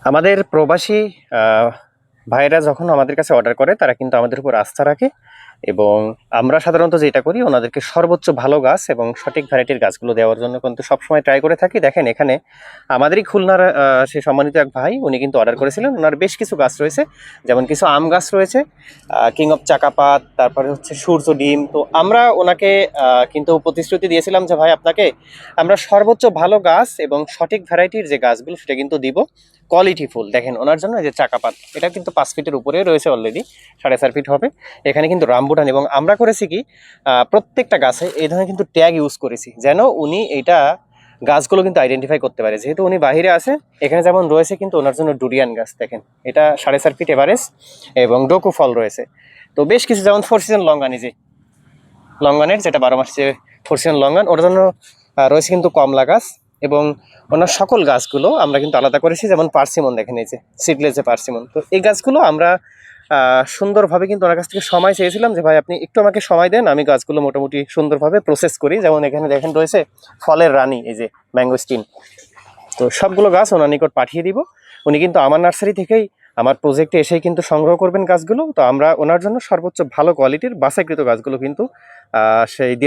আমাদের প্রবাসী ভাইয়েরা যখন আমাদের কাছে অর্ডার করে তারা কিন্তু আমাদের উপর আস্থা রাখে এবং আমরা সাধারণত যেটা করি ওনাদেরকে সর্বোচ্চ ভালো গাছ এবং সঠিক ভ্যারাইটির গাছগুলো দেওয়ার জন্য কিন্তু সবসময় ট্রাই করে থাকি। দেখেন এখানে আমাদেরই খুলনার সে সম্মানিত এক ভাই উনি কিন্তু অর্ডার করেছিলেন। ওনার বেশ কিছু গাছ রয়েছে, যেমন কিছু আম গাছ রয়েছে, কিং অফ চাকাপাত, তারপরে হচ্ছে সূর্য ডিম। তো আমরা ওনাকে কিন্তু প্রতিশ্রুতি দিয়েছিলাম যে ভাই আপনাকে আমরা সর্বোচ্চ ভালো গাছ এবং সঠিক ভ্যারাইটির যে গাছগুলো সেটা কিন্তু দিব, কোয়ালিটি ফুল। দেখেন ওনার জন্য যে চাকাপাত, এটা কিন্তু 5 ফিটের উপরে রয়েছে, অলরেডি 4.5 ফিট হবে। এখানে কিন্তু রামবুটান, এবং আমরা করেছি কি প্রত্যেকটা গাছে এই ধরনের কিন্তু ট্যাগ ইউজ করেছি যেন উনি এইটা গাছগুলো কিন্তু আইডেন্টিফাই করতে পারে। যেহেতু উনি বাইরে আছে, এখানে যেমন রয়েছে কিন্তু ওনার জন্য ডুরিয়ান গাছ, দেখেন এটা 4.5 ফিট এভারেজ এবং ডোকু ফল রয়েছে। তো বেশ কিছু যেমন 4 সিজন লঙ্গানি, যে লঙ্গানের যেটা 12 মাস যে 4 সিজন লঙ্গান, ওটার জন্য রয়েছে কিন্তু কমলা গাছ। এবং ওনার সকল গাছগুলো আমরা কিন্তু আলাদা করেছি, যেমন পার্সিমন, দেখেন এই যে সিডলেস যে পার্সিমন। তো এই গাছগুলো আমরা সুন্দরভাবে কিন্তু ওনার কাছ থেকে সময় চেয়েছিলাম যে ভাই আপনি একটু আমাকে সময় দেন, আমি গাছগুলো মোটামুটি সুন্দরভাবে প্রসেস করি। যেমন এখানে দেখেন রয়েছে ফলের রানী, এই যে ম্যাঙ্গোস্টিন। তো সবগুলো গাছ ওনার নিকট পাঠিয়ে দিব। উনি কিন্তু আমার নার্সারি থেকেই আমার প্রজেক্টে এসেই কিন্তু সংগ্রহ করবেন গাছগুলো। তো আমরা ওনার জন্য সর্বোচ্চ ভালো কোয়ালিটির বাছাইকৃত গাছগুলো কিন্তু সেই